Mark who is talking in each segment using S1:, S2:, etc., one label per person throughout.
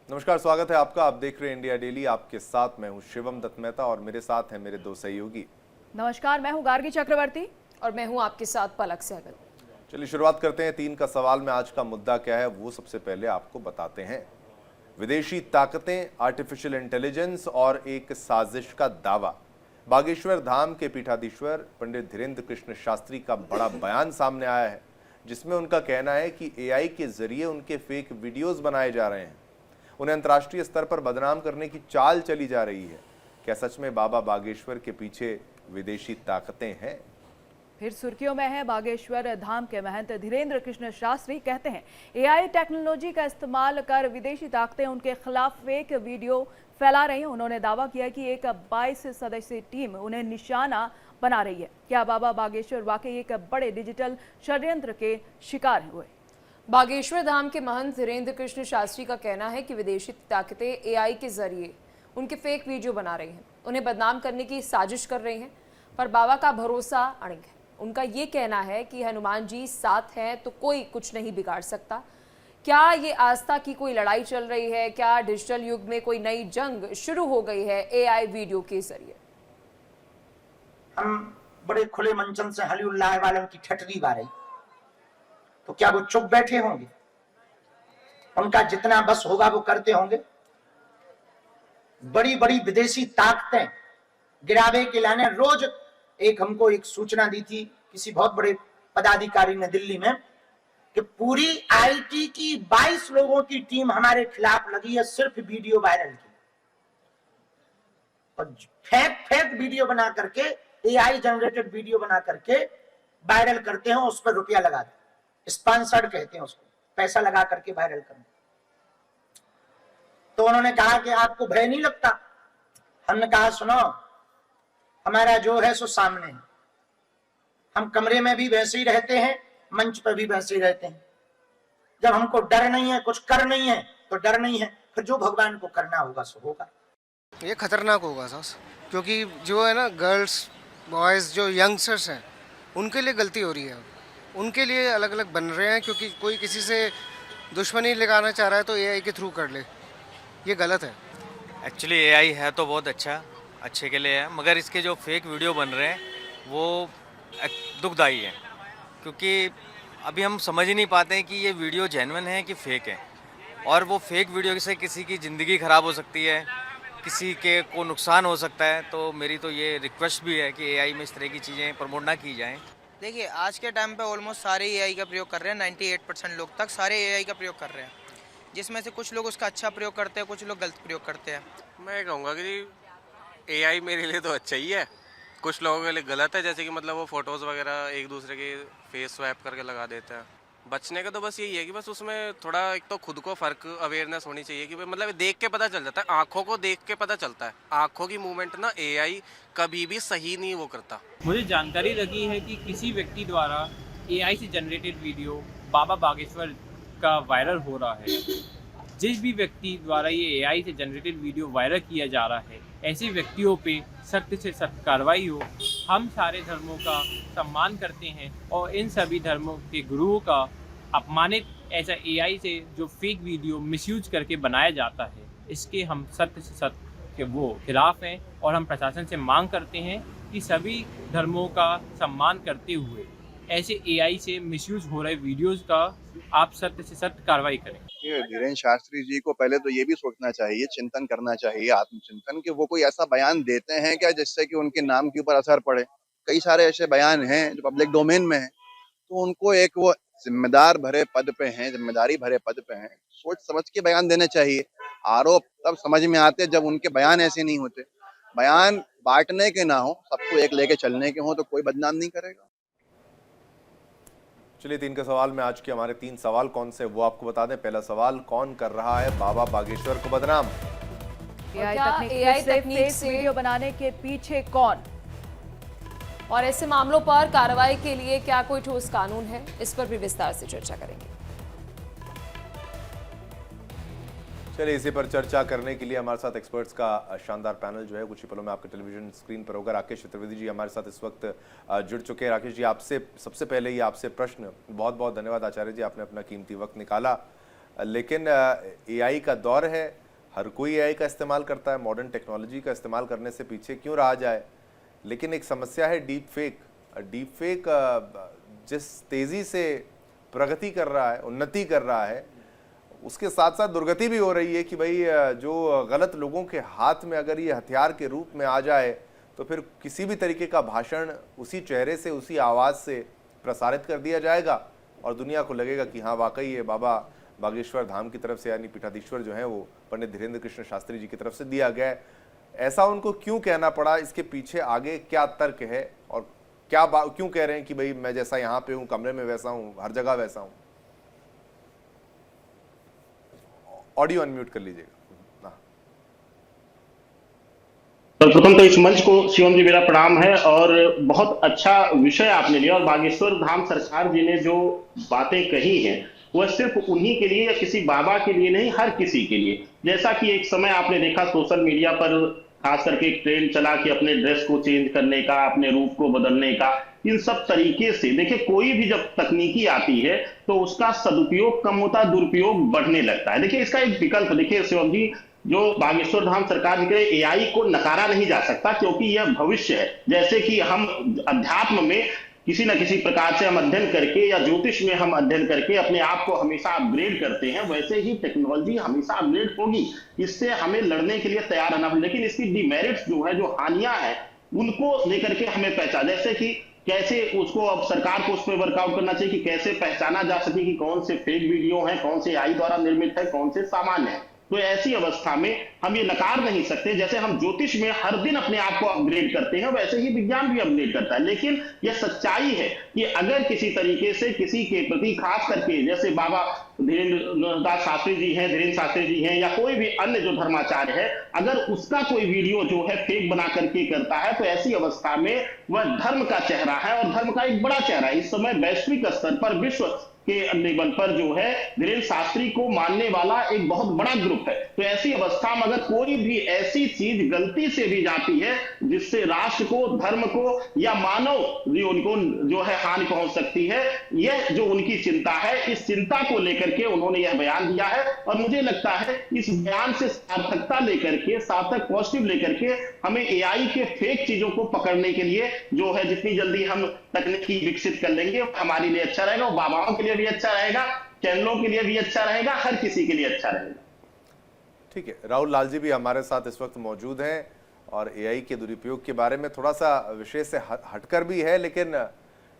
S1: नमस्कार, स्वागत है आपका। आप देख रहे हैं इंडिया डेली। आपके साथ मैं हूं शिवम दत्त मेहता और मेरे साथ हैं मेरे दो सहयोगी।
S2: नमस्कार, मैं हूं गार्गी चक्रवर्ती।
S3: और मैं हूं आपके साथ पलक सहगल।
S1: चलिए शुरुआत करते हैं। 3 का सवाल में आज का मुद्दा क्या है वो सबसे पहले आपको बताते हैं। विदेशी ताकतें, आर्टिफिशियल इंटेलिजेंस और एक साजिश का दावा। बागेश्वर धाम के पीठाधीश्वर पंडित धीरेन्द्र कृष्ण शास्त्री का बड़ा बयान सामने आया है, जिसमें उनका कहना है कि एआई के जरिए उनके फेक वीडियोस बनाए जा रहे हैं। उन्हें अंतर्राष्ट्रीय स्तर पर बदनाम करने की चाल चली जा रही है। क्या सच में बाबा बागेश्वर के पीछे विदेशी ताकतें हैं?
S2: फिर सुर्खियों में है बागेश्वर धाम के महंत धीरेन्द्र कृष्ण शास्त्री कहते हैं एआई टेक्नोलॉजी का इस्तेमाल कर विदेशी ताकतें उनके खिलाफ फेक वीडियो फैला रही हैं। उन्होंने दावा किया कि एक 22 सदस्यीय टीम उन्हें निशाना बना रही है। क्या बाबा बागेश्वर वाकई एक बड़े डिजिटल षड्यंत्र के शिकार हुए?
S3: बागेश्वर धाम के महंत धीरेन्द्र कृष्ण शास्त्री का कहना है कि विदेशी ताकतें एआई के जरिए उनके फेक वीडियो बना रही हैं, उन्हें बदनाम करने की साजिश कर रही हैं, पर बाबा का भरोसा अड़िग है। उनका ये कहना है कि हनुमान जी साथ हैं तो कोई कुछ नहीं बिगाड़ सकता। क्या ये आस्था की कोई लड़ाई चल रही है? क्या डिजिटल युग में कोई नई जंग शुरू हो गई है एआई वीडियो के जरिए?
S4: हम बड़े खुले मंचन से हलीउल्लाह वालों की ठटरी गा रही, तो क्या वो चुप बैठे होंगे? उनका जितना बस होगा वो करते होंगे। बड़ी बड़ी विदेशी ताकतें गिरावे के लाने रोज हमको एक सूचना दी थी किसी बहुत बड़े पदाधिकारी ने दिल्ली में कि पूरी आईटी की 22 लोगों की टीम हमारे खिलाफ लगी है सिर्फ वीडियो वायरल की। और फेक वीडियो बना करके, एआई जनरेटेड वीडियो बना करके वायरल करते हैं, उस पर रुपया लगाते हैं, स्पॉन्सर्ड कहते हैं उसको, पैसा लगा करके वायरल करना। तो उन्होंने कहा कि आपको भय नहीं लगता? हमने कहा सुनो, हमारा जो है सो सामने है। हम कमरे में भी वैसे ही रहते हैं, मंच पर भी वैसे ही रहते हैं। जब हमको डर नहीं है, कुछ कर नहीं है, तो डर नहीं है, फिर जो भगवान को करना होगा सो होगा।
S5: ये खतरनाक होगा सास, क्योंकि जो है ना गर्ल्स बॉयज़ जो यंगस्टर्स हैं उनके लिए गलती हो रही है। उनके लिए अलग अलग बन रहे हैं, क्योंकि कोई किसी से दुश्मनी लगाना चाह रहा है तो एआई के थ्रू कर ले, ये गलत है।
S6: एक्चुअली एआई है तो बहुत अच्छे के लिए है, मगर इसके जो फेक वीडियो बन रहे हैं वो दुखदाई है, क्योंकि अभी हम समझ ही नहीं पाते हैं कि ये वीडियो जेन्युइन है कि फेक है। और वो फेक वीडियो से किसी की ज़िंदगी ख़राब हो सकती है, किसी के को नुकसान हो सकता है। तो मेरी तो ये रिक्वेस्ट भी है कि एआई में इस तरह की चीज़ें प्रमोट ना की जाएं।
S7: देखिए, आज के टाइम पे ऑलमोस्ट सारे एआई का प्रयोग कर रहे हैं। 98% लोग तक सारे एआई का प्रयोग कर रहे हैं, जिसमें से कुछ लोग उसका अच्छा प्रयोग करते हैं, कुछ लोग गलत प्रयोग करते हैं।
S8: मैं कहूँगा कि एआई मेरे लिए तो अच्छा ही है, कुछ लोगों के लिए गलत है। जैसे कि मतलब वो फोटोज़ वगैरह एक दूसरे के फेस स्वैप करके लगा देते हैं। बचने का तो बस यही है कि बस उसमें थोड़ा एक तो खुद को फ़र्क अवेयरनेस होनी चाहिए कि मतलब देख के पता चल जाता है, आँखों को देख के पता चलता है। आँखों की मूवमेंट ना एआई कभी भी सही नहीं वो करता।
S9: मुझे जानकारी लगी है कि किसी व्यक्ति द्वारा एआई से जनरेटेड वीडियो बाबा बागेश्वर का वायरल हो रहा है। जिस भी व्यक्ति द्वारा ये एआई से जनरेटेड वीडियो वायरल किया जा रहा है, ऐसे व्यक्तियों पे सख्त से सख्त कार्रवाई हो। हम सारे धर्मों का सम्मान करते हैं और इन सभी धर्मों के गुरुओं का अपमानित ऐसा एआई से जो फेक वीडियो मिसयूज करके बनाया जाता है, इसके हम सख्त से सख्त के वो खिलाफ हैं। और हम प्रशासन से मांग करते हैं कि सभी धर्मों का सम्मान करते हुए ऐसे एआई से मिसयूज हो रहे वीडियोस का आप सख्त से सख्त कार्रवाई करें।
S10: धीरेन्द्र शास्त्री जी को पहले तो ये भी सोचना चाहिए, चिंतन करना चाहिए, आत्मचिंतन, कि वो कोई ऐसा बयान देते हैं क्या जिससे कि उनके नाम के ऊपर असर पड़े। कई सारे ऐसे बयान हैं जो पब्लिक डोमेन में हैं, तो उनको एक वो जिम्मेदार भरे पद पे हैं, जिम्मेदारी भरे पद पे हैं, सोच समझ के बयान देने चाहिए। आरोप तब समझ में आते जब उनके बयान ऐसे नहीं होते। बयान बांटने के ना हो, सबको एक लेके चलने के हो, तो कोई बदनाम नहीं करेगा।
S1: चलिए 3 के सवाल में आज के हमारे 3 सवाल कौन से वो आपको बता दें। पहला सवाल, कौन कर रहा है बाबा बागेश्वर को बदनाम?
S2: एआई तकनीक से वीडियो बनाने के पीछे कौन?
S3: और ऐसे मामलों पर कार्रवाई के लिए क्या कोई ठोस कानून है? इस पर भी विस्तार से चर्चा करेंगे।
S1: चलिए इसी पर चर्चा करने के लिए हमारे साथ एक्सपर्ट्स का शानदार पैनल जो है कुछ ही पलों में आपके टेलीविजन स्क्रीन पर होगा। राकेश चतुर्वेदी जी हमारे साथ इस वक्त जुड़ चुके हैं। राकेश जी, आपसे सबसे पहले ही आपसे प्रश्न। बहुत बहुत धन्यवाद आचार्य जी, आपने अपना कीमती वक्त निकाला। लेकिन एआई का दौर है, हर कोई एआई का इस्तेमाल करता है, मॉडर्न टेक्नोलॉजी का इस्तेमाल करने से पीछे क्यों रहा जाए। लेकिन एक समस्या है डीप फेक। जिस तेज़ी से प्रगति कर रहा है, उन्नति कर रहा है, उसके साथ साथ दुर्गति भी हो रही है कि भाई जो गलत लोगों के हाथ में अगर ये हथियार के रूप में आ जाए तो फिर किसी भी तरीके का भाषण उसी चेहरे से, उसी आवाज़ से प्रसारित कर दिया जाएगा और दुनिया को लगेगा कि हाँ वाकई ये बाबा बागेश्वर धाम की तरफ से यानी पीठाधीश्वर जो है वो पंडित धीरेन्द्र कृष्ण शास्त्री जी की तरफ से दिया गया है। ऐसा उनको क्यों कहना पड़ा, इसके पीछे आगे क्या तर्क है और क्यों कह रहे हैं कि भाई मैं जैसा यहाँ पे हूँ कमरे में वैसा हूँ, हर जगह वैसा हूँ। ऑडियो अनम्यूट कर लीजिएगा।
S11: प्रथम तो इस मंच को शिवम जी मेरा प्रणाम है और बहुत अच्छा विषय आपने लिया और बागेश्वर धाम सरकार जी ने जो बातें कही हैं वह सिर्फ उन्हीं के लिए या किसी बाबा के लिए नहीं, हर किसी के लिए। जैसा कि एक समय आपने देखा सोशल मीडिया पर खास करके एक ट्रेंड चला कि अपने ड्रेस को चेंज करने का, अपने रूप को बदलने का, इन सब तरीके से देखिए कोई भी जब तकनीकी आती है तो उसका सदुपयोग कम होता है, दुरुपयोग बढ़ने लगता है। देखिए इसका एक विकल्प देखिए शिवम जी, जो बागेश्वर धाम सरकार जी के एआई को नकारा नहीं जा सकता क्योंकि यह भविष्य है। जैसे कि हम अध्यात्म में किसी न किसी प्रकार से हम अध्ययन करके या ज्योतिष में हम अध्ययन करके अपने आप को हमेशा अपग्रेड करते हैं, वैसे ही टेक्नोलॉजी हमेशा अपग्रेड होगी। इससे हमें लड़ने के लिए तैयार रहना, लेकिन इसकी डिमेरिट्स जो है, जो हानियां हैं, उनको लेकर के हमें पहचान, जैसे कि कैसे उसको अब सरकार को उस पर वर्कआउट करना चाहिए कि कैसे पहचाना जा सके कि कौन से फेक वीडियो हैं, कौन से एआई द्वारा निर्मित है, कौन से सामान्य है। तो ऐसी अवस्था में हम ये नकार नहीं सकते, जैसे हम ज्योतिष में हर दिन अपने आप को अपग्रेड करते हैं वैसे ही विज्ञान भी अपग्रेड करता है। लेकिन यह सच्चाई है कि अगर किसी तरीके से किसी के प्रति, खास करके जैसे बाबा धीरेन्द्र शास्त्री जी हैं, धीरेन्द्र शास्त्री जी हैं या कोई भी अन्य जो धर्माचार्य है, अगर उसका कोई वीडियो जो है फेक बना करके करता है तो ऐसी अवस्था में वह धर्म का चेहरा है और धर्म का एक बड़ा चेहरा है। इस समय वैश्विक स्तर पर, विश्व के लेवल पर जो है धीरेन्द्र शास्त्री को मानने वाला एक बहुत बड़ा ग्रुप है। तो ऐसी अवस्था में अगर कोई भी ऐसी चीज गलती से भी जाती है जिससे राष्ट्र को, धर्म को या मानव उनको जो है हानि पहुंच सकती है, यह जो उनकी चिंता है, इस चिंता को लेकर के उन्होंने यह बयान दिया है। और मुझे लगता है इस बयान से सार्थकता लेकर के, सार्थक पॉजिटिव लेकर के हमें एआई के फेक चीजों को पकड़ने के लिए जो है जितनी जल्दी हम तकनीकी विकसित कर लेंगे हमारे लिए अच्छा रहेगा, बाबाओं के लिए भी अच्छा रहेगा, चैनलों के लिए भी अच्छा रहेगा, हर किसी के लिए अच्छा रहेगा।
S1: ठीक है, राहुल लाल जी भी हमारे साथ इस वक्त मौजूद हैं और एआई के दुरुपयोग के बारे में थोड़ा सा विषय से हटकर भी है, लेकिन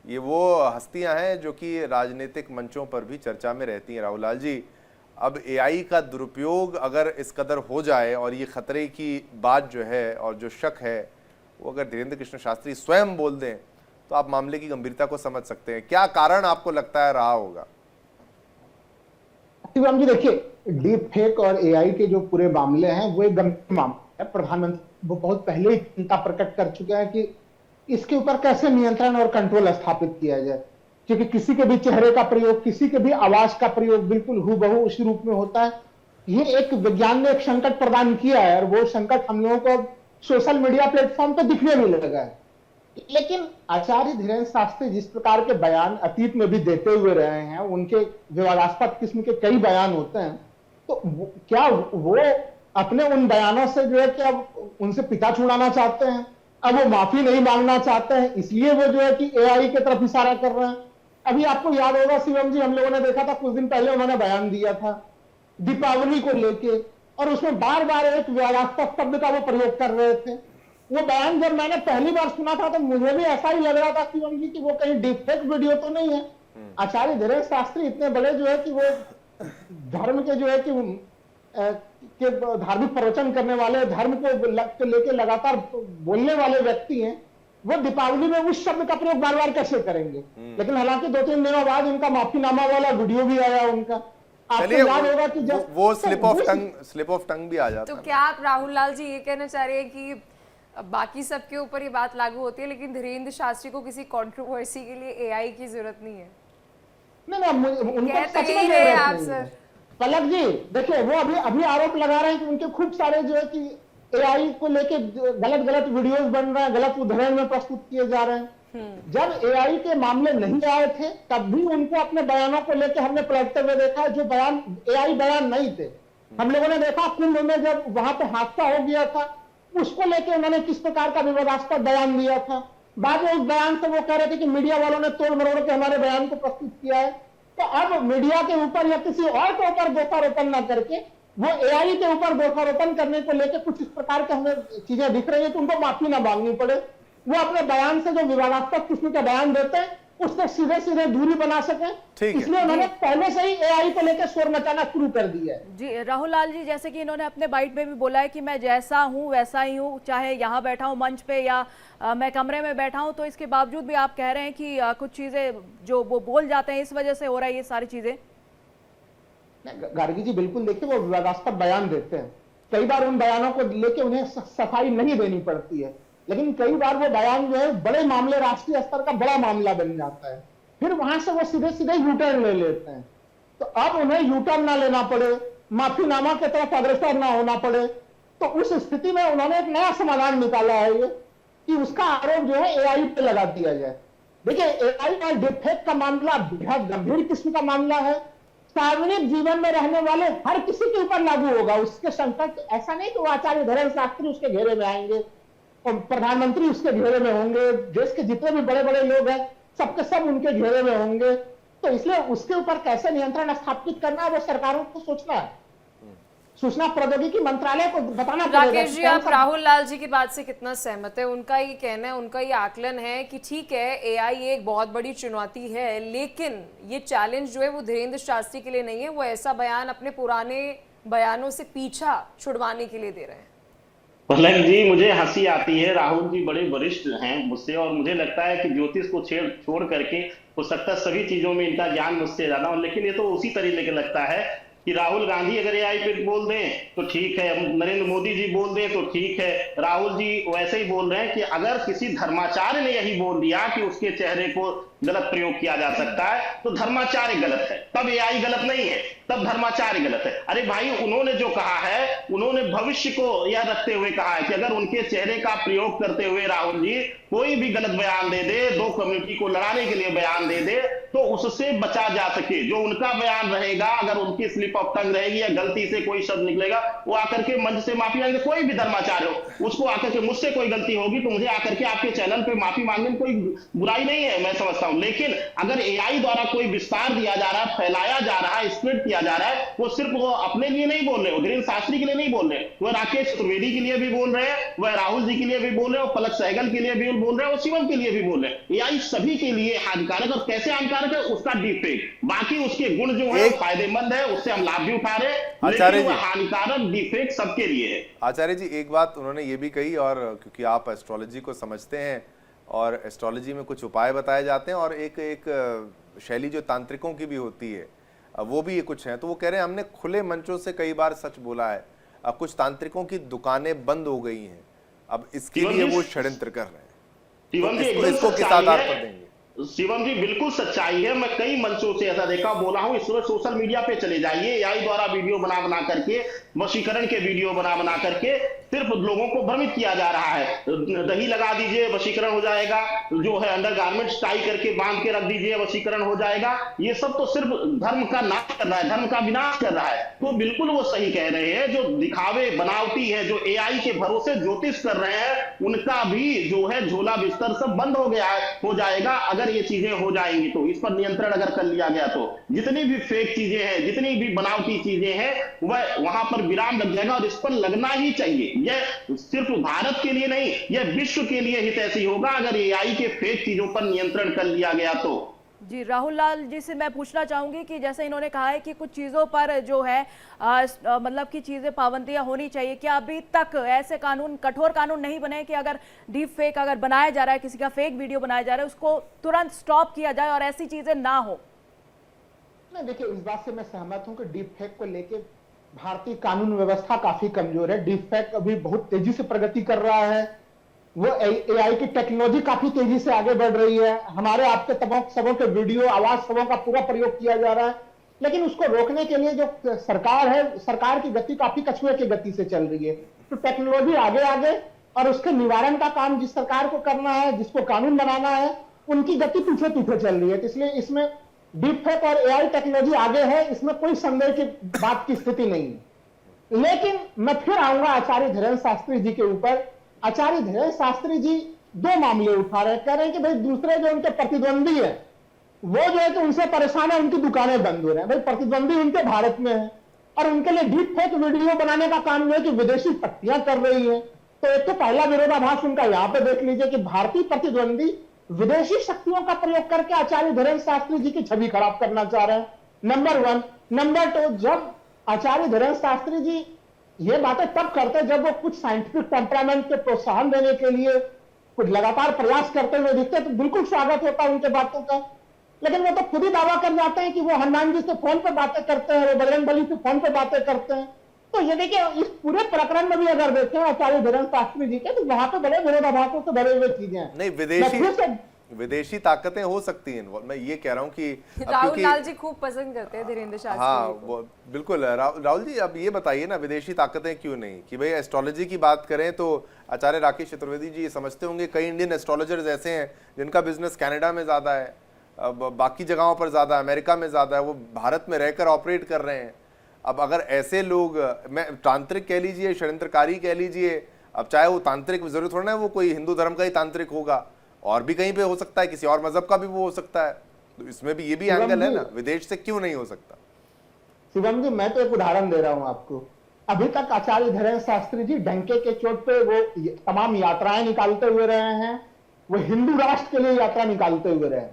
S1: ये वो हस्तियां हैं जो कि राजनीतिक मंचों पर भी चर्चा में रहती हैं। राहुल लाल जी, अब एआई का दुरुपयोग अगर इस कदर हो जाए और ये खतरे की बात जो है और जो शक है वो अगर धीरेन्द्र कृष्ण शास्त्री स्वयं बोल दें तो आप मामले की गंभीरता को समझ सकते हैं। क्या कारण आपको लगता है रहा होगा?
S12: शिवराम जी देखिए, डीप फेक और एआई के जो पूरे मामले हैं वो एक गंभीर मामला है। प्रधानमंत्री वो बहुत पहले ही चिंता प्रकट कर चुके हैं कि इसके ऊपर कैसे नियंत्रण और कंट्रोल स्थापित किया जाए, क्योंकि किसी के भी चेहरे का प्रयोग, किसी के भी आवाज का प्रयोग बिल्कुल हूबहू उसी रूप में होता है। ये एक विज्ञान ने एक संकट प्रदान किया है और वो संकट हम लोगों को सोशल मीडिया प्लेटफॉर्म पर दिखने भी लगा है। लेकिन आचार्य धीरेन्द्र शास्त्री जिस प्रकार के बयान अतीत में भी देते हुए रहे हैं, उनके विवादास्पद किस्म के कई बयान होते हैं, तो क्या वो अपने उन बयानों से जो है कि अब उनसे पिता छुड़ाना चाहते हैं, अब वो माफी नहीं मांगना चाहते हैं, इसलिए वो जो है कि एआई की तरफ इशारा कर रहे हैं। अभी आपको याद होगा शिवम जी, हम लोगों ने देखा था कुछ दिन पहले उन्होंने बयान दिया था दीपावली को लेके और उसमें बार बार एक विवादास्पद शब्द का वो प्रयोग कर रहे थे। वो बयान जब मैंने पहली बार सुना था तो मुझे भी ऐसा ही लग रहा था शिवम जी कि वो कहीं डीपफेक वीडियो तो नहीं है। आचार्य धीरेन्द्र शास्त्री इतने बड़े जो है कि वो धर्म के जो है कि धार्मिक प्रवचन करने वाले, धर्म को लेके लगातार बोलने वाले व्यक्ति हैं, वो दीपावली में उस शब्द का प्रयोग बार बार कैसे करेंगे? लेकिन हालांकि 2-3 दिनों बाद उनका माफीनामा वाला वीडियो भी आया उनका। आपको याद होगा कि जब
S1: वो स्लिप ऑफ टंग भी आ जाता है।
S3: तो क्या आप राहुल लाल जी ये कहना चाह रहे हैं कि बाकी सबके ऊपर ये बात लागू होती है लेकिन धीरेन्द्र शास्त्री को किसी कंट्रोवर्सी के लिए एआई की जरूरत नहीं है?
S12: नहीं, पलक जी देखिए, वो अभी आरोप लगा रहे हैं कि उनके खूब सारे जो है कि एआई को लेके गलत वीडियोस बन रहे हैं, गलत उदाहरण में प्रस्तुत किए जा रहे हैं। जब एआई के मामले नहीं आए थे तब भी उनको अपने बयानों को लेकर हमने पलटते हुए देखा, जो बयान एआई बयान नहीं थे। हम लोगों ने देखा कुंभ में जब वहां पे हादसा हो गया था, उसको लेके उन्होंने किस प्रकार का विवादास्पद बयान दिया था। बाद में उस बयान से वो कह रहे थे कि मीडिया वालों ने तोड़ मरोड़ के हमारे बयान को प्रस्तुत किया है। तो अब मीडिया के ऊपर या किसी और के ऊपर दोषारोपण न करके वो एआई के ऊपर दोषारोपण करने को लेकर कुछ इस प्रकार के हमें चीजें दिख रही है तो उनको माफी ना मांगनी पड़े। वो अपने बयान से जो विवादास्पद किस्म का बयान देते हैं उससे सीधे सीधे दूरी बना सके, इसलिए उन्होंने पहले से ही एआई को लेकर शोर मचाना शुरू कर दिया है।
S2: जी राहुल लाल जी, जैसे कि इन्होंने अपने बाइट में भी बोला है कि मैं जैसा हूं वैसा ही हूं, चाहे यहाँ बैठा हूं मंच पे या मैं कमरे में बैठा हूं, तो इसके बावजूद भी आप कह रहे हैं कि कुछ चीजें जो वो बोल जाते हैं इस वजह से हो रहा है ये सारी चीजें।
S12: गार्गी जी बिल्कुल, देखिए वो विवादास्पद बयान देते हैं, कई बार उन बयानों को लेके उन्हें सफाई नहीं देनी पड़ती है, लेकिन कई बार वो बयान जो है बड़े मामले, राष्ट्रीय स्तर का बड़ा मामला बन जाता है, फिर वहां से वो सीधे सीधे यूटर्न ले लेते हैं। तो अब उन्हें यूटर्न ना लेना पड़े, माफीनामा की तरफ अग्रसर ना होना पड़े, तो उस स्थिति में उन्होंने एक नया समाधान निकाला है ये कि उसका आरोप जो है एआई पे लगा दिया जाए। देखिए एआई और डिफेक्ट का मामला बेहद गंभीर किस्म का मामला है, सार्वजनिक जीवन में रहने वाले हर किसी के ऊपर लागू होगा। उसके संकट ऐसा नहीं कि वो आचार्य धीरेन्द्र शास्त्री उसके घेरे में आएंगे और प्रधानमंत्री उसके घेरे में होंगे, देश के जितने भी बड़े बड़े लोग हैं सबके सब उनके घेरे में होंगे। तो इसलिए उसके ऊपर कैसे नियंत्रण स्थापित करना है वो सरकारों को सोचना है, सूचना प्रौद्योगिकी मंत्रालय को बताना पड़ेगा।
S3: राकेश जी, आप राहुल लाल जी की बात से कितना सहमत है? उनका ये कहना है, उनका ये आकलन है कि ठीक है एआई एक बहुत बड़ी चुनौती है, लेकिन ये चैलेंज जो है वो धीरेन्द्र शास्त्री के लिए नहीं है, वो ऐसा बयान अपने पुराने बयानों से पीछा छुड़वाने के लिए दे रहे हैं।
S11: पलक जी, मुझे हंसी आती है, राहुल जी बड़े वरिष्ठ हैं मुझसे और मुझे लगता है कि ज्योतिष को छोड़ करके हो सकता है सभी चीजों में इनका ज्ञान मुझसे ज्यादा हो, लेकिन ये तो उसी तरीके का लगता है कि राहुल गांधी अगर एआई पे बोल दें तो ठीक है, नरेंद्र मोदी जी बोल दें तो ठीक है, राहुल जी वैसे ही बोल रहे हैं कि अगर किसी धर्माचार्य ने यही बोल दिया कि उसके चेहरे को गलत प्रयोग किया जा सकता है तो धर्माचार्य गलत है, तब एआई गलत नहीं है, तब धर्माचार्य गलत है। अरे भाई, उन्होंने जो कहा है, उन्होंने भविष्य को यह रखते हुए कहा है कि अगर उनके चेहरे का प्रयोग करते हुए राहुल जी कोई भी गलत बयान दे दे, दो कम्युनिटी को लड़ाने के लिए बयान दे दे, तो उससे बचा जा सके। जो उनका बयान रहेगा, अगर उनकी स्लिप ऑफ टंग रहेगी या गलती से कोई शब्द निकलेगा, वो आकर के मंच से माफी मांगे, कोई भी धर्माचार्य हो, उसको आकर के मुझसे कोई गलती होगी तो मुझे आकर के आपके चैनल पे माफी मांगने में कोई बुराई नहीं है, मैं समझता हूं। लेकिन अगर एआई द्वारा कोई विस्तार दिया जा रहा है, फैलाया जा रहा है, स्प्रेड किया जा रहा है, वो सिर्फ वो अपने लिए नहीं बोल रहे, वो धीरेन्द्र शास्त्री के लिए नहीं बोल रहे, वह राकेश चतुर्वेदी के लिए भी बोल रहे हैं, वह राहुल जी के लिए भी बोल रहे हैं, पलक सहगल के लिए भी बोल रहे हैं, और शिवम के लिए भी बोल रहे हैं। एआई सभी के लिए हानिकारक, और कैसे हानिकारक है उसका डिफेक्ट, बाकी उसके गुण जो है फायदेमंद है, उससे हम लाभ भी उठा रहे हैं, लेकिन हानिकारक डिफेक्ट सबके लिए है।
S1: आचार्य जी, एक बात उन्होंने ये भी कही, और क्योंकि आप एस्ट्रोलॉजी को समझते हैं और एस्ट्रोलॉजी में कुछ उपाय बताए जाते हैं और एक शैली जो तांत्रिकों की भी होती है वो भी ये कुछ है, तो वो कह रहे हैं हमने खुले मंचों से कई बार सच बोला है, अब कुछ तांत्रिकों की दुकानें बंद हो गई हैं, अब इसके लिए वो षड्यंत्र कर रहे हैं, तो इसको किस आधार पर देंगे?
S11: शिवम जी, बिल्कुल सच्चाई है, मैं कई मंचों से ऐसा देखा, बोला हूं। इस समय सोशल मीडिया पे चले जाइए, एआई द्वारा वीडियो बना करके, वशीकरण के वीडियो बना करके सिर्फ लोगों को भ्रमित किया जा रहा है। दही लगा दीजिए वशीकरण हो जाएगा, जो है अंडरगारमेंट्स टाई करके बांध के रख दीजिए वशीकरण हो जाएगा, ये सब तो सिर्फ धर्म का नाश कर रहा है, धर्म का विनाश कर रहा है। तो बिल्कुल वो सही कह रहे हैं, जो दिखावे बनावटी है, जो एआई के भरोसे ज्योतिष कर रहे हैं, उनका भी जो है झोला बिस्तर सब बंद हो गया है, हो जाएगा। अगर ये चीजें हो जाएंगी तो इस पर नियंत्रण अगर कर लिया गया तो जितनी भी फेक चीजें हैं, जितनी भी बनावटी चीजें हैं, वह वहां पर विराम लग जाएगा, और इस पर लगना ही चाहिए। यह सिर्फ भारत के लिए नहीं, यह विश्व के लिए हितैषी होगा अगर एआई के फेक चीजों पर नियंत्रण कर लिया गया तो।
S2: जी राहुल लाल जी से मैं पूछना चाहूंगी कि जैसे इन्होंने कहा है कि कुछ चीज़ों पर जो है मतलब कि चीज़ें पाबंदियां होनी चाहिए, क्या अभी तक ऐसे कानून, कठोर कानून नहीं बने कि अगर डीप फेक अगर बनाया जा रहा है, किसी का फेक वीडियो बनाया जा रहा है, उसको तुरंत स्टॉप किया जाए और ऐसी चीज़ें ना हो?
S12: नहीं, देखिए इस बात से मैं सहमत हूं कि डीप फेक को लेके भारतीय कानून व्यवस्था काफी कमजोर है। डीप फेक अभी बहुत तेजी से प्रगति कर रहा है, वो एआई की टेक्नोलॉजी काफी तेजी से आगे बढ़ रही है, हमारे आपके तमाम सबों के वीडियो, आवाज सबों का पूरा प्रयोग किया जा रहा है, लेकिन उसको रोकने के लिए जो सरकार है, सरकार की गति काफी कछुए की गति से चल रही है। तो टेक्नोलॉजी आगे आगे और उसके निवारण का काम जिस सरकार को करना है, जिसको कानून बनाना है, उनकी गति पीछे पीछे चल रही है। तो इसलिए इसमें डीप फेक और एआई टेक्नोलॉजी आगे है, इसमें कोई संदेह की बात की स्थिति नहीं है। लेकिन मैं फिर आऊंगा आचार्य धीरेन्द्र शास्त्री जी के ऊपर। आचार्य धीरेन्द्र शास्त्री जी दो मामले उठा रहे, कह रहे हैं कि भाई दूसरे जो उनके प्रतिद्वंदी है वो जो है कि उनसे परेशान है, उनकी दुकानें बंद हो रहे हैं। भाई प्रतिद्वंदी उनके भारत में है और उनके लिए डीप फेक वीडियो बनाने का काम जो है कि विदेशी शक्तियां कर रही हैं। तो एक तो पहला विरोधाभास उनका यहाँ पे देख लीजिए कि भारतीय प्रतिद्वंदी विदेशी शक्तियों का प्रयोग करके आचार्य धीरेन्द्र शास्त्री जी की छवि खराब करना चाह रहे हैं, नंबर 1। नंबर 2, जब आचार्य धीरेन्द्र शास्त्री जी ये बातें तब करते जब वो कुछ साइंटिफिक टेम्परामेंट के प्रोत्साहन देने के लिए कुछ लगातार प्रयास करते हुए दिखते, तो बिल्कुल स्वागत होता उनके बातों का। लेकिन वो तो खुद ही दावा कर जाते हैं कि वो हनुमान जी से फोन पे बातें करते हैं, वो बजरंग बली से फोन पे बातें करते हैं। तो ये देखिए इस पूरे प्रकरण में भी अगर देखें आचार्य धीरेन्द्र शास्त्री जी के, तो वहां पे बड़े विरोधाभासों से भरे हुए चीजें हैं।
S1: नहीं, विदेशी ताकतें हो सकती हैं, मैं ये कह रहा हूँ कि
S3: राहुल लाल जी खूब पसंद करते हैं धीरेन्द्र शास्त्री।
S1: हाँ वो बिल्कुल। राहुल जी अब ये बताइए ना, विदेशी ताकतें क्यों नहीं? कि भाई एस्ट्रोलॉजी की बात करें तो आचार्य राकेश चतुर्वेदी जी समझते होंगे कई इंडियन एस्ट्रोलॉजर्स ऐसे हैं जिनका बिजनेस कनाडा में ज्यादा है, बाकी जगहों पर ज्यादा, अमेरिका में ज्यादा है, वो भारत में रहकर ऑपरेट कर रहे हैं। अब अगर ऐसे लोग, मैं तांत्रिक कह लीजिए, षड्यंत्रकारी कह लीजिए, अब चाहे वो तांत्रिक जरूरत थोड़ा है वो कोई हिंदू धर्म का ही तांत्रिक होगा, और भी कहीं पे हो सकता है, किसी और मजहब का भी वो हो सकता है। तो इसमें भी ये भी एंगल है ना, विदेश से क्यों नहीं हो सकता?
S12: शिवम जी मैं तो एक उदाहरण दे रहा हूं आपको। अभी तक आचार्य धीरेन्द्र शास्त्री जी डंके के चोट पे वो तमाम यात्राएं निकालते हुए रहे हैं, वो हिंदू राष्ट्र के लिए यात्रा निकालते हुए रहे।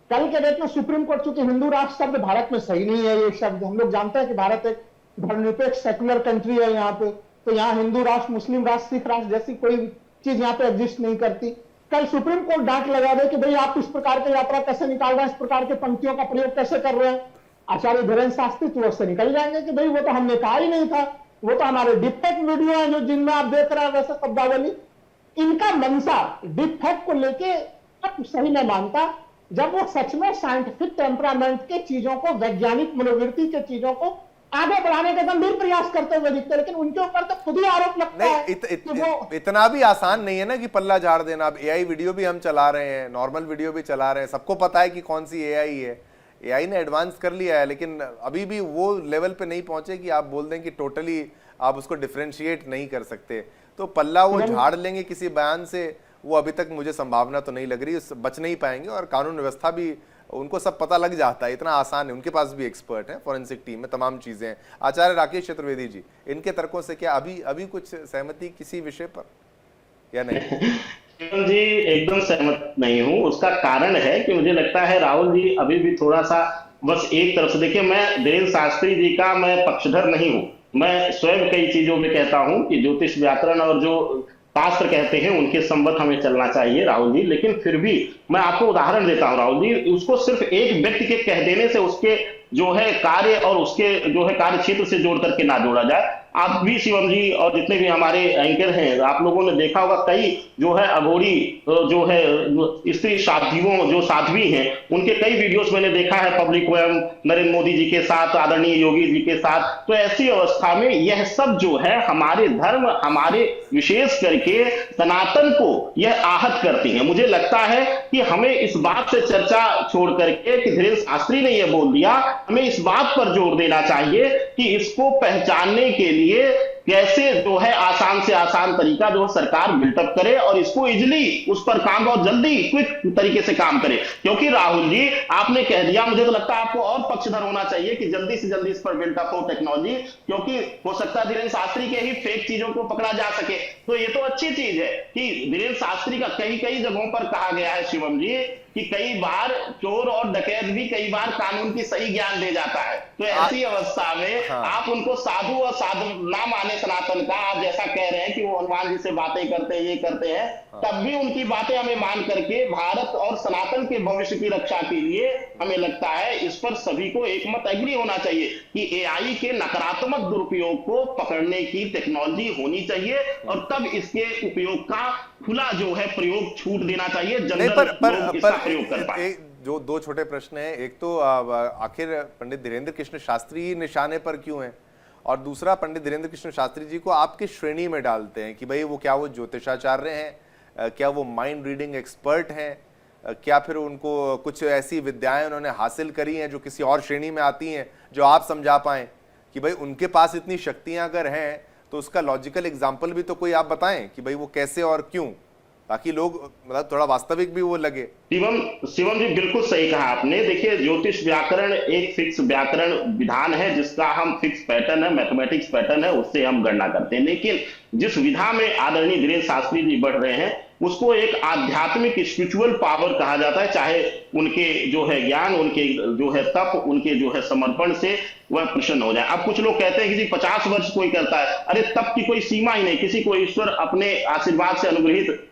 S12: कल के डेट में सुप्रीम कोर्ट, चूंकि हिंदू राष्ट्र शब्द भारत में सही नहीं है, ये शब्द हम लोग जानते हैं कि भारत एक धर्मनिरपेक्ष सेकुलर कंट्री है यहाँ पे, तो यहाँ हिंदू राष्ट्र, मुस्लिम राष्ट्र, सिख राष्ट्र जैसी कोई चीज यहाँ पे एग्जिस्ट नहीं करती। कल सुप्रीम कोर्ट डांट लगा दे कि भाई आप इस प्रकार की यात्रा कैसे निकाल रहे हैं, इस प्रकार के पंक्तियों का प्रयोग कैसे कर रहे हैं, आचार्य धीरेन्द्र शास्त्री तो उससे निकल जाएंगे कि भाई वो तो हमने कहा ही नहीं था, वो तो हमारे डिफेक्ट वीडियो है जो जिनमें आप देख रहे हैं वैसे शब्दावली। इनका मंशा डिफेक्ट को लेके अब सही मैं मानता, जब वो सच में साइंटिफिक टेम्परामेंट के चीजों को, वैज्ञानिक मनोवृत्ति के चीजों को आगे बढ़ाने का गंभीर प्रयास करते हुए दिखते, लेकिन उनके ऊपर तो खुद ही आरोप लगता है।
S1: इतना भी आसान नहीं है ना कि पल्ला झाड़ देना। अब एआई वीडियो भी हम चला रहे हैं, नॉर्मल वीडियो भी चला रहे हैं, सबको पता है कि कौन सी एआई है। एआई ने एडवांस कर लिया है, लेकिन अभी भी वो लेवल पे नहीं पहुंचे कि आप बोल दें कि टोटली आप उसको डिफरेंशिएट नहीं कर सकते। तो पल्ला वो झाड़ लेंगे किसी बयान से, वो अभी तक मुझे संभावना तो नहीं लग रही, बच नहीं पाएंगे। और कानून व्यवस्था भी उनको सब पता लग जाता है, इतना आसान है, उनके पास भी एक्सपर्ट है, फॉरेंसिक टीम में तमाम चीजें हैं। आचार्य राकेश चतुर्वेदी जी, इनके तर्कों से क्या अभी कुछ सहमति किसी विषय पर या नहीं?
S11: जी एकदम सहमत नहीं हूं। उसका कारण है कि मुझे लगता है राहुल जी अभी भी थोड़ा सा बस एक तरफ से देखिए, मैं धीरेन्द्र शास्त्री जी का मैं पक्षधर नहीं हूं, मैं स्वयं कई चीजों में कहता हूं कि ज्योतिष व्याकरण और जो शास्त्र कहते हैं उनके संबत हमें चलना चाहिए राहुल जी। लेकिन फिर भी मैं आपको उदाहरण देता हूं राहुल जी, उसको सिर्फ एक व्यक्ति के कह देने से उसके जो है कार्य और उसके जो है कार्य क्षेत्र से जोड़ करके ना जोड़ा जाए। आप भी शिवम जी और जितने भी हमारे एंकर हैं, आप लोगों ने देखा होगा कई जो है अघोरी जो है स्त्री साध्वियों जो साध्वी हैं, उनके कई वीडियोस मैंने देखा है पब्लिक में, नरेंद्र मोदी जी के साथ, आदरणीय योगी जी के साथ। तो ऐसी अवस्था में यह सब जो है हमारे धर्म, हमारे विशेष करके सनातन को यह आहत करती है। मुझे लगता है कि हमें इस बात से चर्चा छोड़ करके कि धीरेन्द्र शास्त्री ने यह बोल दिया, हमें इस बात पर जोर देना चाहिए कि इसको पहचानने के लिए कैसे जो है आसान से आसान तरीका जो सरकार बिल्टअप करे और इसको इजिली उस पर काम और जल्दी क्विक तरीके से काम करे। क्योंकि राहुल जी आपने कह दिया, मुझे तो लगता है आपको और पक्षधर होना चाहिए कि जल्दी से जल्दी इस पर बिल्टअप हो टेक्नोलॉजी, क्योंकि हो सकता है धीरेन्द्र शास्त्री के ही फेक चीजों को पकड़ा जा सके। तो ये तो अच्छी चीज है कि धीरेन्द्र शास्त्री का कई जगहों पर कहा गया है शिवम जी कि कई बार चोर और डकैत भी कई बार कानून की सही ज्ञान दे जाता है। तो ऐसी अवस्था में आप उनको साधु और साधु ना माने सनातन का, आप जैसा कह रहे हैं कि वो हनुमान जी से बातें करते हैं, ये करते हैं, तब भी उनकी बातें हमें मान करके भारत और सनातन के भविष्य की रक्षा के लिए हमें लगता है इस पर सभी को एकमत एग्री होना चाहिए कि एआई के नकारात्मक दुरुपयोग को पकड़ने की टेक्नोलॉजी होनी चाहिए और तब इसके उपयोग का खुला जो है प्रयोग छूट देना चाहिए, जनरल लोग इसका प्रयोग कर पाए।
S1: जो दो छोटे प्रश्न हैं, एक तो आखिर पंडित धीरेन्द्र कृष्ण शास्त्री निशाने पर क्यों हैं, और दूसरा पंडित धीरेन्द्र कृष्ण शास्त्री जी को आप किस श्रेणी में डालते हैं कि भाई वो क्या वो ज्योतिषाचार्य हैं, क्या वो माइंड रीडिंग एक्सपर्ट हैं, क्या फिर उनको कुछ ऐसी विद्याएं उन्होंने हासिल करी हैं जो किसी और श्रेणी में आती हैं, जो आप समझा पाएं कि भाई उनके पास इतनी शक्तियां अगर हैं तो उसका लॉजिकल एग्जाम्पल भी तो कोई आप बताएं कि भाई वो कैसे और क्यों, ताकि लोग मतलब थोड़ा वास्तविक भी वो लगे।
S11: शिवम जी बिल्कुल सही कहा आपने। देखिए, ज्योतिष व्याकरण एक फिक्स व्याकरण विधान है जिसका हम फिक्स पैटर्न है, मैथमेटिक्स पैटर्न है, उससे हम गणना करते हैं। लेकिन जिस विधा में आदरणीय धीरेन्द्र शास्त्री जी बढ़ रहे हैं उसको एक आध्यात्मिक स्पिरिचुअल पावर कहा जाता है, चाहे उनके जो है ज्ञान, उनके जो है तप, उनके जो है समर्पण से वह प्रसन्न हो जाए। अब कुछ लोग कहते हैं कि 50 वर्ष कोई करता है, अरे तप की कोई सीमा ही नहीं, किसी को ईश्वर अपने आशीर्वाद से अनुग्रहित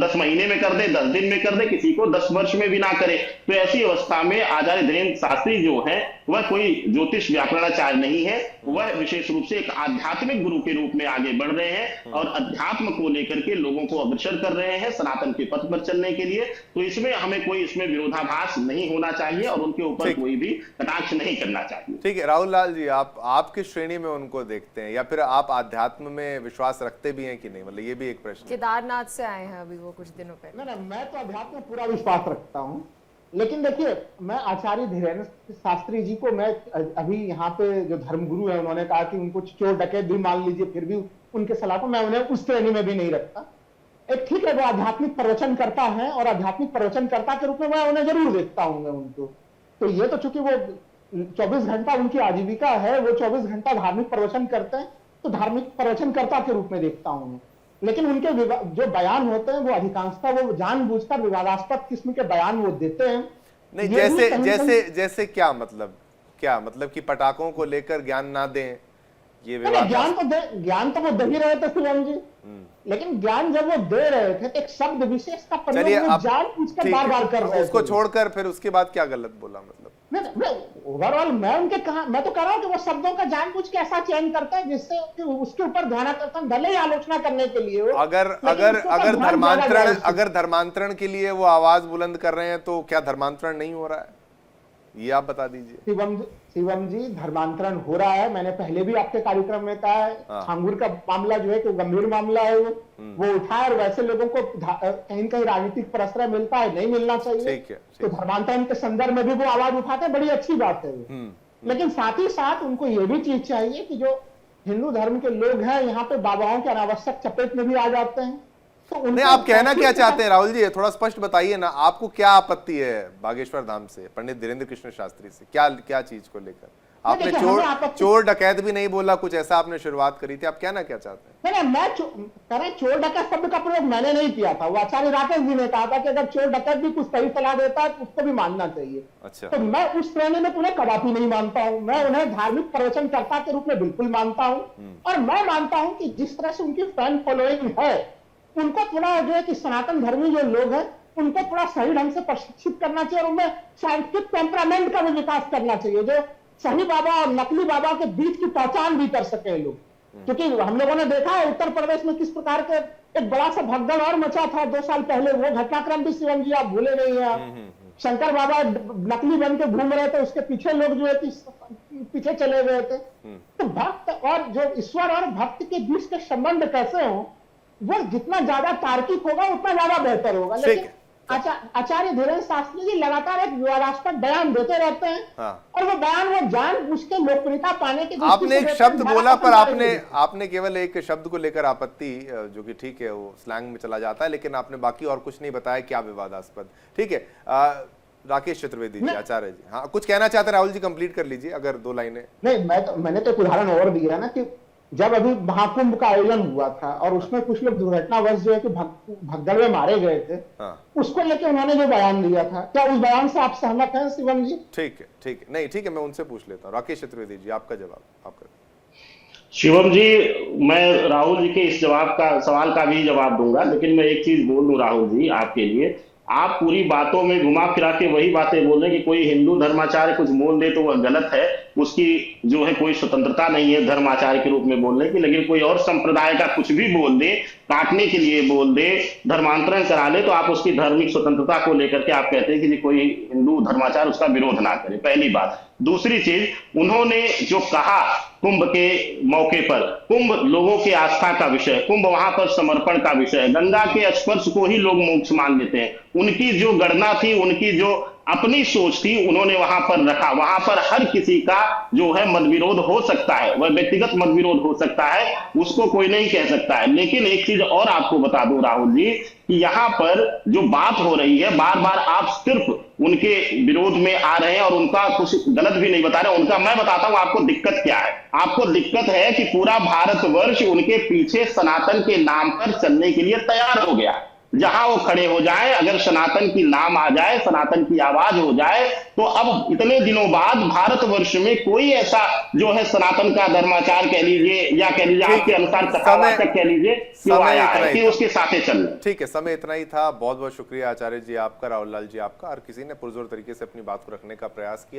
S11: 10 महीने में कर दे, 10 दिन में कर दे, किसी को 10 वर्ष में भी ना करे। तो ऐसी अवस्था में आचार्य धीरेन्द्र शास्त्री जो है वह कोई ज्योतिष व्याकरणाचार्य नहीं है, वह विशेष रूप से एक आध्यात्मिक गुरु के रूप में आगे बढ़ रहे हैं और अध्यात्म को लेकर के लोगों को अग्रसर कर रहे हैं सनातन के पथ पर चलने के लिए। तो इसमें हमें कोई इसमें विरोधाभास नहीं होना चाहिए और उनके ऊपर कोई भी कटाक्ष नहीं करना चाहिए।
S1: ठीक है राहुल लाल जी, आप किस श्रेणी में उनको देखते हैं, या फिर आप आध्यात्म में विश्वास रखते भी हैं कि नहीं, मतलब ये भी एक प्रश्न।
S3: केदारनाथ से आए हैं अभी वो कुछ दिनों पहले।
S12: नहीं, मैं तो अध्यात्म में पूरा विश्वास रखता हूँ, लेकिन देखिए मैं आचार्य धीरेन्द्र शास्त्री जी को, मैं अभी यहाँ पे जो धर्मगुरु है उन्होंने कहा कि उनको चोर डकैत भी मान लीजिए, फिर भी उनके सलाह को मैं उन्हें उस श्रेणी में भी नहीं रखता। एक ठीक है वो आध्यात्मिक प्रवचन करता है और आध्यात्मिक प्रवचनकर्ता के रूप में मैं उन्हें जरूर देखता हूँ उनको। तो ये तो चूंकि वो 24 घंटा उनकी आजीविका है, वो 24 घंटा धार्मिक प्रवचन करते हैं, तो धार्मिक प्रवचनकर्ता के रूप में देखता हूँ। लेकिन उनके जो बयान होते हैं वो अधिकांशतः वो जानबूझकर विवादास्पद किस्म के बयान वो देते हैं।
S1: नहीं, जैसे क्या मतलब कि पटाखों को लेकर ज्ञान ना दें, ये
S12: ज्ञान तो वो दे ही रहे थे शिवम जी, लेकिन ज्ञान जब वो दे रहे थे तो एक शब्द विशेष का प्रयोग जानबूझकर बार-बार कर रहे थे।
S1: उसको छोड़कर फिर उसके बाद क्या गलत बोला, मतलब
S12: ओवरऑल मैं तो कह रहा हूं कि वो शब्दों का जानबूझ के ऐसा चयन करता है जिससे कि उसके ऊपर ध्यानाकर्षण, भले ही आलोचना करने के लिए हो,
S1: अगर धर्मांतरण के लिए वो आवाज बुलंद कर रहे हैं तो क्या धर्मांतरण नहीं हो रहा है, ये आप बता दीजिए।
S12: शिवम जी धर्मांतरण हो रहा है, मैंने पहले भी आपके कार्यक्रम में कहा है। छांगुर का मामला जो है कि गंभीर मामला है, वो उठाए और वैसे लोगों को कहीं कहीं राजनीतिक प्रश्रय मिलता है, नहीं मिलना चाहिए। तो धर्मांतरण के संदर्भ में भी वो आवाज उठाते हैं, बड़ी अच्छी बात है। लेकिन साथ ही साथ उनको ये भी चीज चाहिए कि जो हिंदू धर्म के लोग हैं यहाँ पे बाबाओं के अनावश्यक चपेट में भी आ जाते हैं। तो
S1: नहीं, आप कहना क्या चाहते हैं राहुल जी, थोड़ा स्पष्ट बताइए ना, आपको क्या आपत्ति है बागेश्वर धाम से, पंडित धीरेन्द्र कृष्ण शास्त्री से, क्या चीज को लेकर? आपने चोर डकैत भी नहीं बोला, कुछ ऐसा आपने शुरुआत करी थी, आप कहना क्या चाहते हैं?
S12: नहीं, मैं चोर डकैत शब्द का प्रयोग मैंने नहीं किया था, वो आचार्य राकेश जी ने कहा था कि अगर चोर डकैत भी कुछ सही सलाह देता है तो उसको भी मानना चाहिए।
S1: अच्छा।
S12: तो मैं उस श्रेणी में उन्हें कदापि नहीं मानता हूँ, मैं उन्हें धार्मिक प्रवचनकर्ता के रूप में बिल्कुल मानता हूँ। और मैं मानता हूँ कि जिस तरह से उनकी फैन फॉलोइंग है, उनको थोड़ा जो है कि सनातन धर्मी जो लोग हैं उनको थोड़ा सही ढंग से प्रशिक्षित करना चाहिए और उनमें साइंटिफिक टेम्परामेंट का भी विकास करना चाहिए, जो सही बाबा और नकली बाबा के बीच की पहचान भी कर सके लोग। क्योंकि हम लोगों ने देखा है उत्तर प्रदेश में किस प्रकार के एक बड़ा सा भगदड़ और मचा था 2 साल पहले, वो घटनाक्रम भी शिवम जी आप भूले नहीं है। शंकर बाबा नकली बन के घूम रहे थे, उसके पीछे लोग जो है कि पीछे चले गए थे। तो भक्त और जो ईश्वर और भक्त के बीच के संबंध कैसे हो, वो जितना ज्यादा तार्किक होगा उतना ज्यादा बेहतर होगा। लेकिन आचार्य धीरेन्द्र शास्त्री जी लगातार एक विवादास्पद बयान देते रहते हैं। और वो बयान वो जानबूझ के लोकप्रियता पाने के
S1: आपने एक शब्द बोला, पर आपने केवल एक शब्द को लेकर आपत्ति, जो कि ठीक है वो स्लैंग में चला जाता है, लेकिन आपने बाकी और कुछ नहीं बताया क्या विवादास्पद। ठीक है, राकेश चतुर्वेदी जी, आचार्य जी, हाँ कुछ कहना चाहते हैं? राहुल जी कंप्लीट कर लीजिए अगर 2 लाइनें।
S12: नहीं, मैंने तो एक उदाहरण और दिया ना कि जब अभी महाकुंभ का आयोजन हुआ था और उसमें कुछ लोग दुर्घटनावश जो है कि भगदड़ में मारे गए थे, उसको लेके उन्होंने जो बयान दिया था, क्या उस बयान से आप सहमत हैं शिवम जी?
S1: ठीक है, नहीं ठीक है, मैं उनसे पूछ लेता हूँ। राकेश चतुर्वेदी जी, आपका जवाब आपका।
S11: शिवम जी, मैं राहुल जी के इस सवाल का भी जवाब दूंगा, लेकिन मैं एक चीज बोल दूं राहुल जी आपके लिए, आप पूरी बातों में घुमा फिरा के वही बातें बोल रहे हैं कि कोई हिंदू धर्माचार्य कुछ बोल दे तो वह गलत है, उसकी जो है कोई स्वतंत्रता नहीं है धर्माचार्य के रूप में बोलने की। लेकिन कोई और संप्रदाय का कुछ भी बोल दे, काटने के लिए बोल दे, धर्मांतरण करा ले, तो आप उसकी धार्मिक स्वतंत्रता को लेकर के आप कहते हैं कि कोई हिंदू धर्माचार्य उसका विरोध ना करे, पहली बात। दूसरी चीज, उन्होंने जो कहा कुंभ के मौके पर। कुंभ लोगों की आस्था का विषय, कुंभ वहां पर समर्पण का विषय है। गंगा के स्पर्श को ही लोग मोक्ष मान लेते हैं। उनकी जो गणना थी, उनकी जो अपनी सोच थी, उन्होंने वहां पर रखा। वहां पर हर किसी का जो है मतविरोध हो सकता है, वह व्यक्तिगत मतविरोध हो सकता है, उसको कोई नहीं कह सकता है। लेकिन एक चीज और आपको बता दूं राहुल जी, कि यहाँ पर जो बात हो रही है, बार बार आप सिर्फ उनके विरोध में आ रहे हैं और उनका कुछ गलत भी नहीं बता रहे। उनका मैं बताता हूं आपको दिक्कत क्या है। आपको दिक्कत है कि पूरा भारतवर्ष उनके पीछे सनातन के नाम पर चलने के लिए तैयार हो गया। जहां वो खड़े हो जाए, अगर सनातन की नाम आ जाए, सनातन की आवाज हो जाए, तो अब इतने दिनों बाद भारतवर्ष में कोई ऐसा जो है सनातन का धर्माचार कह लीजिए या कह लीजिए आपके अनुसार कथावाचक कह लीजिए, क्यों आया है कि उसके साथ चल।
S1: ठीक है, समय इतना ही था। बहुत बहुत शुक्रिया आचार्य जी आपका, राहुल लाल जी आपका। और किसी ने पुरजोर तरीके से अपनी बात को रखने का प्रयास किया।